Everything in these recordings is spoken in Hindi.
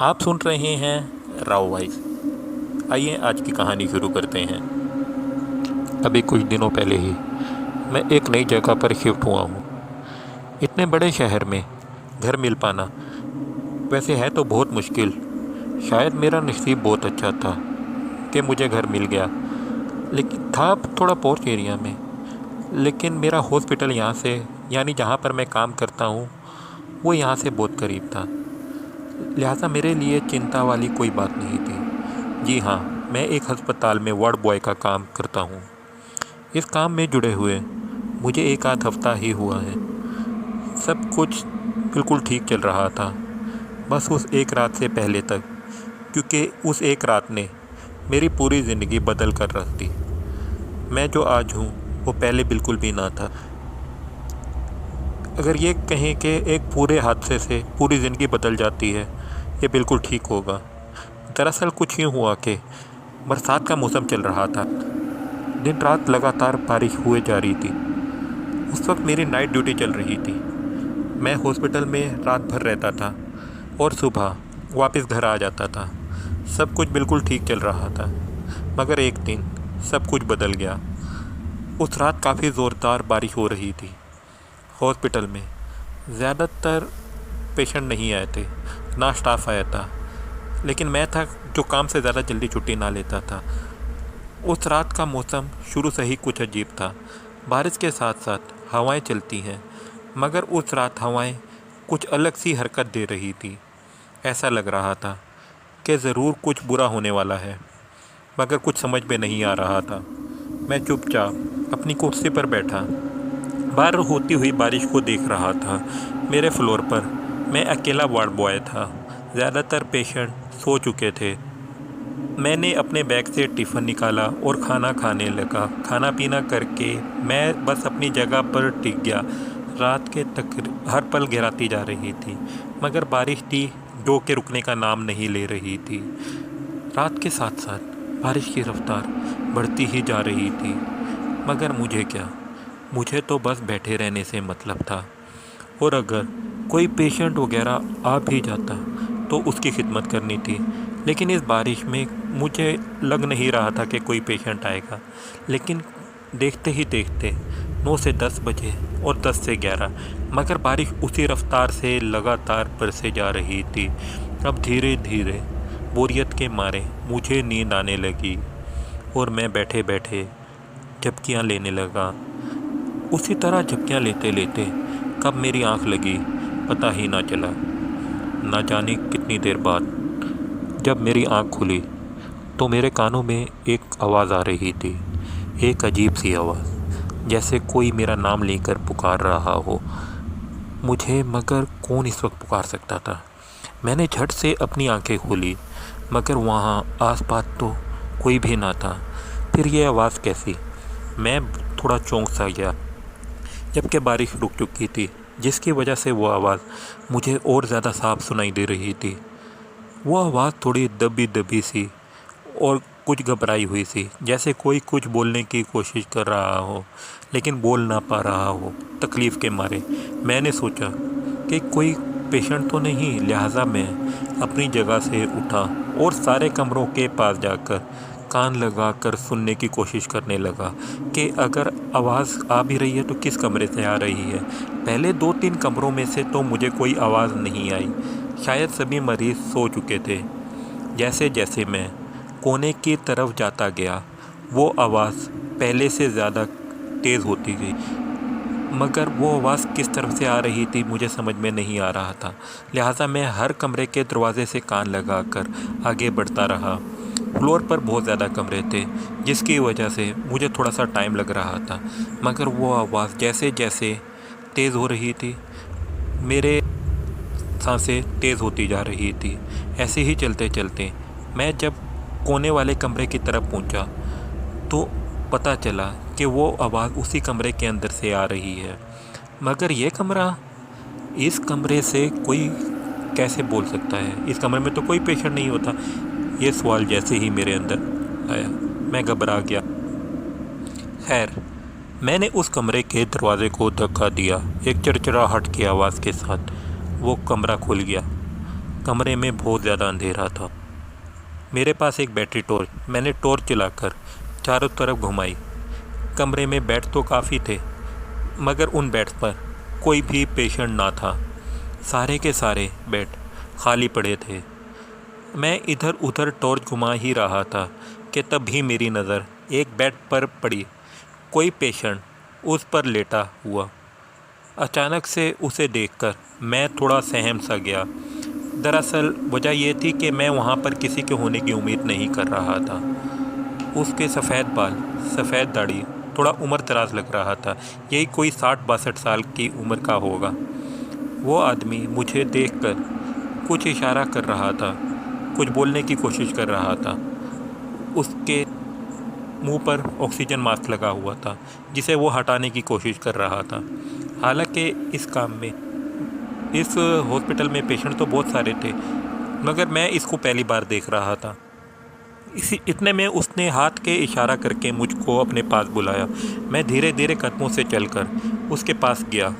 आप सुन रहे हैं राव वॉइस। आइए आज की कहानी शुरू करते हैं। अभी कुछ दिनों पहले ही मैं एक नई जगह पर शिफ्ट हुआ हूँ। इतने बड़े शहर में घर मिल पाना वैसे है तो बहुत मुश्किल। शायद मेरा नसीब बहुत अच्छा था कि मुझे घर मिल गया, लेकिन था थोड़ा पॉश एरिया में। लेकिन मेरा हॉस्पिटल यहाँ से, यानी जहाँ पर मैं काम करता हूँ, वो यहाँ से बहुत करीब था। लिहाजा मेरे लिए चिंता वाली कोई बात नहीं थी। जी हाँ, मैं एक अस्पताल में वार्ड बॉय का काम करता हूँ। इस काम में जुड़े हुए मुझे एक आध हफ्ता ही हुआ है। सब कुछ बिल्कुल ठीक चल रहा था, बस उस एक रात से पहले तक, क्योंकि उस एक रात ने मेरी पूरी ज़िंदगी बदल कर रख दी। मैं जो आज हूँ वो पहले बिल्कुल भी ना था। अगर ये कहें कि एक पूरे हादसे से पूरी ज़िंदगी बदल जाती है, ये बिल्कुल ठीक होगा। दरअसल कुछ यूँ हुआ कि बरसात का मौसम चल रहा था। दिन रात लगातार बारिश हुए जा रही थी। उस वक्त मेरी नाइट ड्यूटी चल रही थी। मैं हॉस्पिटल में रात भर रहता था और सुबह वापस घर आ जाता था। सब कुछ बिल्कुल ठीक चल रहा था, मगर एक दिन सब कुछ बदल गया। उस रात काफ़ी ज़ोरदार बारिश हो रही थी। हॉस्पिटल में ज़्यादातर पेशेंट नहीं आए थे, ना स्टाफ आया था, लेकिन मैं था जो काम से ज़्यादा जल्दी छुट्टी ना लेता था। उस रात का मौसम शुरू से ही कुछ अजीब था। बारिश के साथ साथ हवाएं चलती हैं, मगर उस रात हवाएं कुछ अलग सी हरकत दे रही थी। ऐसा लग रहा था कि ज़रूर कुछ बुरा होने वाला है, मगर कुछ समझ में नहीं आ रहा था। मैं चुपचाप अपनी कुर्सी पर बैठा बाहर होती हुई बारिश को देख रहा था। मेरे फ्लोर पर मैं अकेला वार्ड बॉय था। ज़्यादातर पेशेंट सो चुके थे। मैंने अपने बैग से टिफ़िन निकाला और खाना खाने लगा। खाना पीना करके मैं बस अपनी जगह पर टिक गया। रात के तक हर पल गिराती जा रही थी, मगर बारिश थी जो कि रुकने का नाम नहीं ले रही थी। रात के साथ साथ बारिश की रफ्तार बढ़ती ही जा रही थी, मगर मुझे क्या, मुझे तो बस बैठे रहने से मतलब था। और अगर कोई पेशेंट वगैरह आ भी जाता तो उसकी खिदमत करनी थी। लेकिन इस बारिश में मुझे लग नहीं रहा था कि कोई पेशेंट आएगा। लेकिन देखते ही देखते 9 से 10 बजे और 10 से 11, मगर बारिश उसी रफ्तार से लगातार बरसे जा रही थी। अब धीरे धीरे बोरियत के मारे मुझे नींद आने लगी और मैं बैठे बैठे झपकियाँ लेने लगा। उसी तरह झपकियाँ लेते लेते कब मेरी आंख लगी पता ही ना चला। ना जाने कितनी देर बाद जब मेरी आंख खुली तो मेरे कानों में एक आवाज़ आ रही थी। एक अजीब सी आवाज़, जैसे कोई मेरा नाम लेकर पुकार रहा हो मुझे, मगर कौन इस वक्त पुकार सकता था। मैंने झट से अपनी आंखें खोली, मगर वहाँ आसपास तो कोई भी ना था। फिर ये आवाज़ कैसी? मैं थोड़ा चौंक सा गया, जबकि बारिश रुक चुकी थी, जिसकी वजह से वो आवाज़ मुझे और ज़्यादा साफ सुनाई दे रही थी। वो आवाज़ थोड़ी दबी दबी सी और कुछ घबराई हुई सी, जैसे कोई कुछ बोलने की कोशिश कर रहा हो लेकिन बोल ना पा रहा हो तकलीफ़ के मारे। मैंने सोचा कि कोई पेशेंट तो नहीं, लिहाजा मैं अपनी जगह से उठा और सारे कमरों के पास जाकर कान लगाकर सुनने की कोशिश करने लगा कि अगर आवाज़ आ भी रही है तो किस कमरे से आ रही है। पहले 2-3 कमरों में से तो मुझे कोई आवाज़ नहीं आई। शायद सभी मरीज़ सो चुके थे। जैसे जैसे मैं कोने की तरफ जाता गया, वो आवाज़ पहले से ज़्यादा तेज़ होती गई, मगर वो आवाज़ किस तरफ से आ रही थी मुझे समझ में नहीं आ रहा था। लिहाजा मैं हर कमरे के दरवाजे से कान लगाकर आगे बढ़ता रहा। फ्लोर पर बहुत ज़्यादा कमरे थे, जिसकी वजह से मुझे थोड़ा सा टाइम लग रहा था, मगर वो आवाज़ जैसे जैसे तेज़ हो रही थी, मेरे सांसें तेज़ होती जा रही थी। ऐसे ही चलते चलते मैं जब कोने वाले कमरे की तरफ पहुंचा तो पता चला कि वो आवाज़ उसी कमरे के अंदर से आ रही है। मगर ये कमरा, इस कमरे से कोई कैसे बोल सकता है? इस कमरे में तो कोई पेशेंट नहीं होता। ये सवाल जैसे ही मेरे अंदर आया, मैं घबरा गया। खैर, मैंने उस कमरे के दरवाजे को धक्का दिया। एक चिड़चिड़ाहट की आवाज़ के साथ वो कमरा खुल गया। कमरे में बहुत ज़्यादा अंधेरा था। मेरे पास एक बैटरी टॉर्च, मैंने टॉर्च जलाकर चारों तरफ घुमाई। कमरे में बेड तो काफ़ी थे, मगर उन बेड पर कोई भी पेशेंट ना था। सारे के सारे बेड खाली पड़े थे। मैं इधर उधर टॉर्च घुमा ही रहा था कि तभी मेरी नज़र एक बेड पर पड़ी। कोई पेशेंट उस पर लेटा हुआ। अचानक से उसे देखकर मैं थोड़ा सहम सा गया। दरअसल वजह यह थी कि मैं वहाँ पर किसी के होने की उम्मीद नहीं कर रहा था। उसके सफ़ेद बाल, सफ़ेद दाढ़ी, थोड़ा उम्र दराज लग रहा था। यही कोई 60-62 साल की उम्र का होगा। वो आदमी मुझे देखकर कुछ इशारा कर रहा था, कुछ बोलने की कोशिश कर रहा था। उसके मुंह पर ऑक्सीजन मास्क लगा हुआ था, जिसे वो हटाने की कोशिश कर रहा था। हालांकि इस काम में, इस हॉस्पिटल में पेशेंट तो बहुत सारे थे, मगर मैं इसको पहली बार देख रहा था। इतने में उसने हाथ के इशारा करके मुझको अपने पास बुलाया। मैं धीरे धीरे कदमों से चलकर उसके पास गया।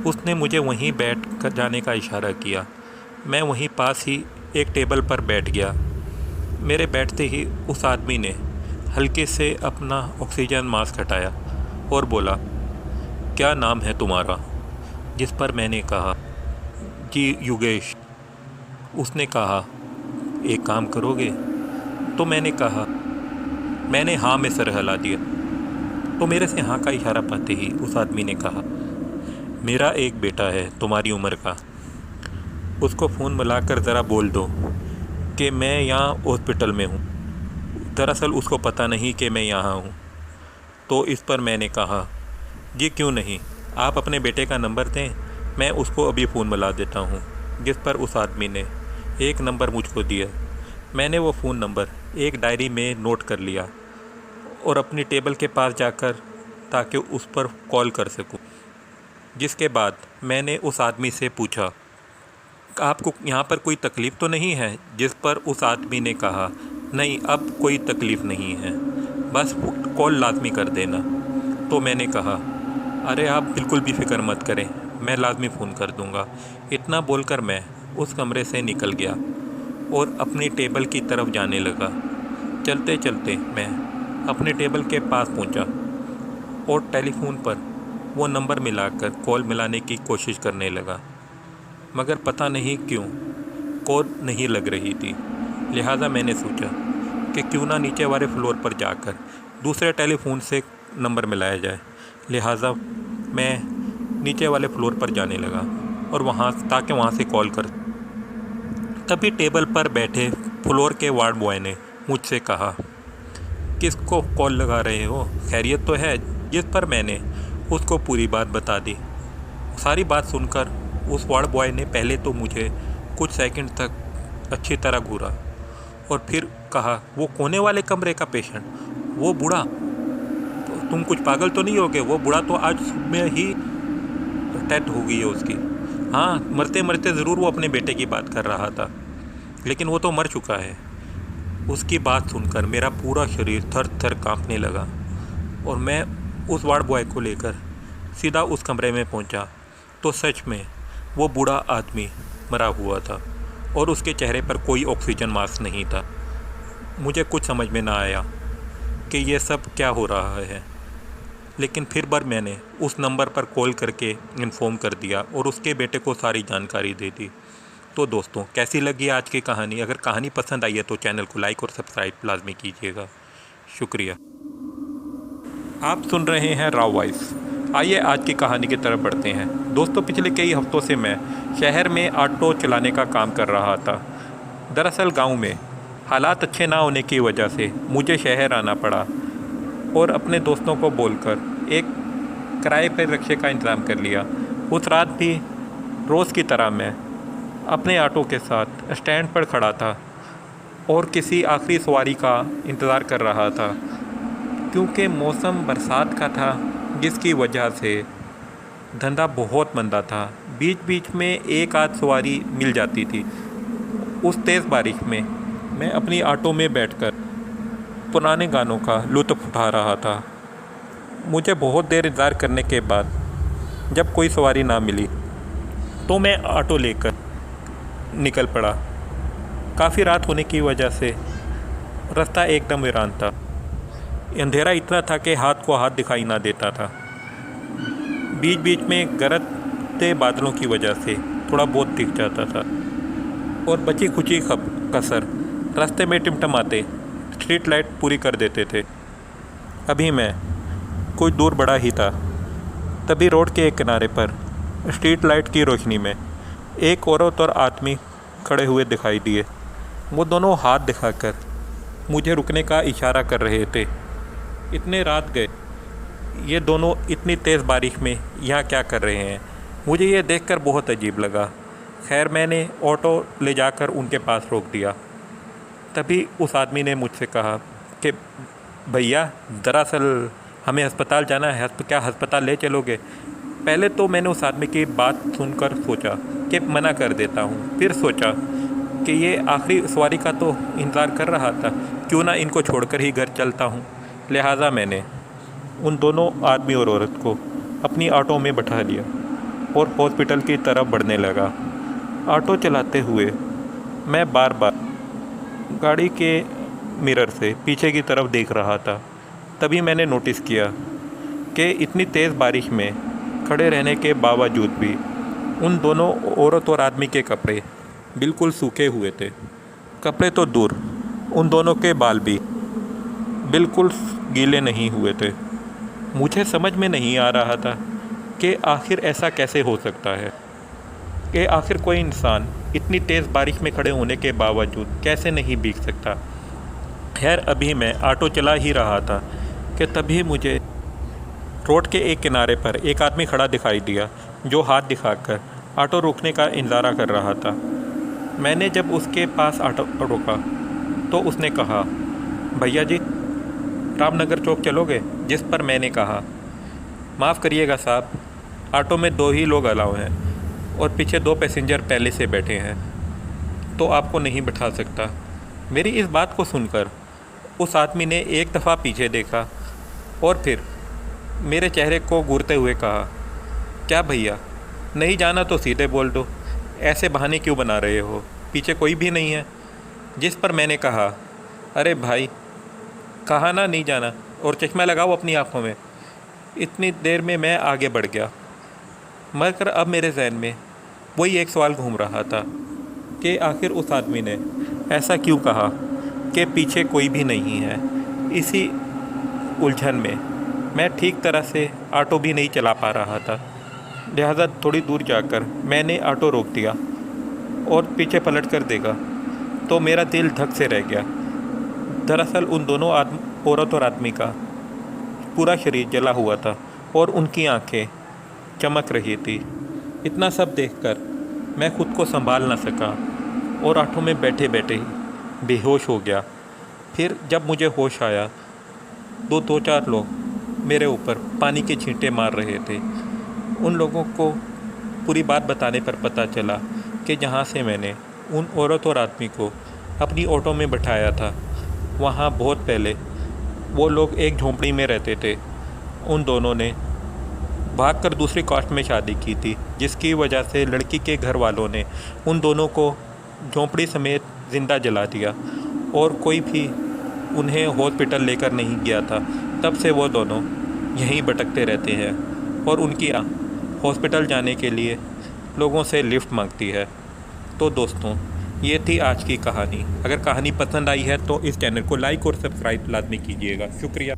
उसने मुझे वहीं बैठ कर जाने का इशारा किया। मैं वहीं पास ही एक टेबल पर बैठ गया। मेरे बैठते ही उस आदमी ने हल्के से अपना ऑक्सीजन मास्क हटाया और बोला, क्या नाम है तुम्हारा? जिस पर मैंने कहा, जी युगेश। उसने कहा, एक काम करोगे? तो मैंने कहा, मैंने हाँ में सर हिला दिया। तो मेरे से हाँ का इशारा पाते ही उस आदमी ने कहा, मेरा एक बेटा है तुम्हारी उम्र का, उसको फ़ोन मिलाकर ज़रा बोल दो कि मैं यहाँ हॉस्पिटल में हूँ। दरअसल उसको पता नहीं कि मैं यहाँ हूँ। तो इस पर मैंने कहा, जी क्यों नहीं, आप अपने बेटे का नंबर दें, मैं उसको अभी फ़ोन मिला देता हूँ। जिस पर उस आदमी ने एक नंबर मुझको दिया। मैंने वो फ़ोन नंबर एक डायरी में नोट कर लिया और अपनी टेबल के पास जाकर ताकि उस पर कॉल कर सकूं। जिसके बाद मैंने उस आदमी से पूछा, आपको यहाँ पर कोई तकलीफ़ तो नहीं है? जिस पर उस आदमी ने कहा, नहीं अब कोई तकलीफ़ नहीं है, बस कॉल लाजमी कर देना। तो मैंने कहा, अरे आप बिल्कुल भी फ़िक्र मत करें, मैं लाजमी फ़ोन कर दूँगा। इतना बोलकर मैं उस कमरे से निकल गया और अपनी टेबल की तरफ जाने लगा। चलते चलते मैं अपने टेबल के पास पहुंचा और टेलीफोन पर वो नंबर मिलाकर कॉल मिलाने की कोशिश करने लगा, मगर पता नहीं क्यों कॉल नहीं लग रही थी। लिहाजा मैंने सोचा कि क्यों ना नीचे वाले फ्लोर पर जाकर दूसरे टेलीफोन से नंबर मिलाया जाए। लिहाजा मैं नीचे वाले फ्लोर पर जाने लगा और ताकि वहाँ से कॉल कर। तभी टेबल पर बैठे फ्लोर के वार्ड बॉय ने मुझसे कहा, किसको कॉल लगा रहे हो, खैरियत तो है? जिस पर मैंने उसको पूरी बात बता दी। सारी बात सुनकर उस वार्ड बॉय ने पहले तो मुझे कुछ सेकंड तक अच्छी तरह घूरा और फिर कहा, वो कोने वाले कमरे का पेशेंट, वो बूढ़ा, तुम कुछ पागल तो नहीं होगे? वो बूढ़ा तो आज सुबह ही डेथ हो गई है उसकी। हाँ, मरते मरते ज़रूर वो अपने बेटे की बात कर रहा था, लेकिन वो तो मर चुका है। उसकी बात सुनकर मेरा पूरा शरीर थर थर कांपने लगा और मैं उस वार्ड बॉय को लेकर सीधा उस कमरे में पहुंचा तो सच में वो बूढ़ा आदमी मरा हुआ था और उसके चेहरे पर कोई ऑक्सीजन मास्क नहीं था। मुझे कुछ समझ में ना आया कि ये सब क्या हो रहा है, लेकिन फिर बार मैंने उस नंबर पर कॉल करके इन्फॉर्म कर दिया और उसके बेटे को सारी जानकारी दे दी। तो दोस्तों, कैसी लगी आज की कहानी? अगर कहानी पसंद आई है तो चैनल को लाइक और सब्सक्राइब लाजमी कीजिएगा। शुक्रिया। आप सुन रहे हैं राव वॉइस। आइए आज की कहानी की तरफ बढ़ते हैं। दोस्तों, पिछले कई हफ्तों से मैं शहर में ऑटो चलाने का काम कर रहा था। दरअसल गांव में हालात अच्छे ना होने की वजह से मुझे शहर आना पड़ा और अपने दोस्तों को बोलकर एक किराए पर रिक्शे का इंतज़ाम कर लिया। उस रात भी रोज़ की तरह मैं अपने ऑटो के साथ स्टैंड पर खड़ा था और किसी आखिरी सवारी का इंतज़ार कर रहा था, क्योंकि मौसम बरसात का था, जिसकी वजह से धंधा बहुत मंदा था। बीच बीच में एक आध सवारी मिल जाती थी। उस तेज़ बारिश में मैं अपनी ऑटो में बैठकर पुराने गानों का लुत्फ़ उठा रहा था। मुझे बहुत देर इंतज़ार करने के बाद जब कोई सवारी ना मिली तो मैं ऑटो लेकर निकल पड़ा। काफ़ी रात होने की वजह से रास्ता एकदम वीरान था। अंधेरा इतना था कि हाथ को हाथ दिखाई ना देता था। बीच बीच में गरजते बादलों की वजह से थोड़ा बहुत दिख जाता था और बची खुची कसर रास्ते में टिमटमाते स्ट्रीट लाइट पूरी कर देते थे। अभी मैं कुछ दूर बढ़ा ही था, तभी रोड के एक किनारे पर स्ट्रीट लाइट की रोशनी में एक औरत और आदमी खड़े हुए दिखाई दिए। वो दोनों हाथ दिखाकर मुझे रुकने का इशारा कर रहे थे। इतने रात गए, ये दोनों इतनी तेज़ बारिश में यहाँ क्या कर रहे हैं? मुझे ये देखकर बहुत अजीब लगा। खैर, मैंने ऑटो ले जाकर उनके पास रोक दिया। तभी उस आदमी ने मुझसे कहा कि भैया, दरअसल हमें अस्पताल जाना है, क्या अस्पताल ले चलोगे? पहले तो मैंने उस आदमी की बात सुनकर सोचा कि मना कर देता हूँ। फिर सोचा कि ये आखिरी सवारी का तो इंतज़ार कर रहा था, क्यों ना इनको छोड़कर ही घर चलता हूँ। लिहाजा मैंने उन दोनों आदमी और औरत को अपनी ऑटो में बैठा लिया और हॉस्पिटल की तरफ बढ़ने लगा। ऑटो चलाते हुए मैं बार बार गाड़ी के मिरर से पीछे की तरफ देख रहा था। तभी मैंने नोटिस किया कि इतनी तेज़ बारिश में खड़े रहने के बावजूद भी उन दोनों औरत और आदमी के कपड़े बिल्कुल सूखे हुए थे। कपड़े तो दूर, उन दोनों के बाल भी बिल्कुल गीले नहीं हुए थे। मुझे समझ में नहीं आ रहा था कि आखिर ऐसा कैसे हो सकता है, कि आखिर कोई इंसान इतनी तेज़ बारिश में खड़े होने के बावजूद कैसे नहीं भीग सकता। खैर, अभी मैं ऑटो चला ही रहा था कि तभी मुझे रोड के एक किनारे पर एक आदमी खड़ा दिखाई दिया, जो हाथ दिखाकर ऑटो रोकने का इंतज़ार कर रहा था। मैंने जब उसके पास ऑटो रोका तो उसने कहा, भैया जी, रामनगर चौक चलोगे? जिस पर मैंने कहा, माफ़ करिएगा साहब, ऑटो में 2 ही लोग अलाउ हैं और पीछे 2 पैसेंजर पहले से बैठे हैं, तो आपको नहीं बैठा सकता। मेरी इस बात को सुनकर उस आदमी ने एक दफ़ा पीछे देखा और फिर मेरे चेहरे को घूरते हुए कहा, क्या भैया, नहीं जाना तो सीधे बोल दो, ऐसे बहाने क्यों बना रहे हो? पीछे कोई भी नहीं है। जिस पर मैंने कहा, अरे भाई, कहा ना नहीं जाना, और चश्मा लगाओ अपनी आँखों में। इतनी देर में मैं आगे बढ़ गया, मगर अब मेरे जहन में वही एक सवाल घूम रहा था कि आखिर उस आदमी ने ऐसा क्यों कहा कि पीछे कोई भी नहीं है। इसी उलझन में मैं ठीक तरह से ऑटो भी नहीं चला पा रहा था। लिहाजा थोड़ी दूर जाकर मैंने ऑटो रोक दिया और पीछे पलट कर देखा तो मेरा दिल धक से रह गया। दरअसल उन दोनों औरत और आदमी का पूरा शरीर जला हुआ था और उनकी आंखें चमक रही थी। इतना सब देखकर मैं खुद को संभाल ना सका और ऑटो में बैठे बैठे ही बेहोश हो गया। फिर जब मुझे होश आया तो 2-4 लोग मेरे ऊपर पानी के छींटे मार रहे थे। उन लोगों को पूरी बात बताने पर पता चला कि जहाँ से मैंने उन औरत और आदमी को अपनी ऑटो में बैठाया था, वहाँ बहुत पहले वो लोग एक झोंपड़ी में रहते थे। उन दोनों ने भागकर दूसरी कास्ट में शादी की थी, जिसकी वजह से लड़की के घर वालों ने उन दोनों को झोंपड़ी समेत ज़िंदा जला दिया और कोई भी उन्हें हॉस्पिटल लेकर नहीं गया था। तब से वो दोनों यहीं भटकते रहते हैं और उनकी हॉस्पिटल जाने के लिए लोगों से लिफ्ट मांगती है। तो दोस्तों, ये थी आज की कहानी। अगर कहानी पसंद आई है तो इस चैनल को लाइक और सब्सक्राइब लाजमी कीजिएगा। शुक्रिया।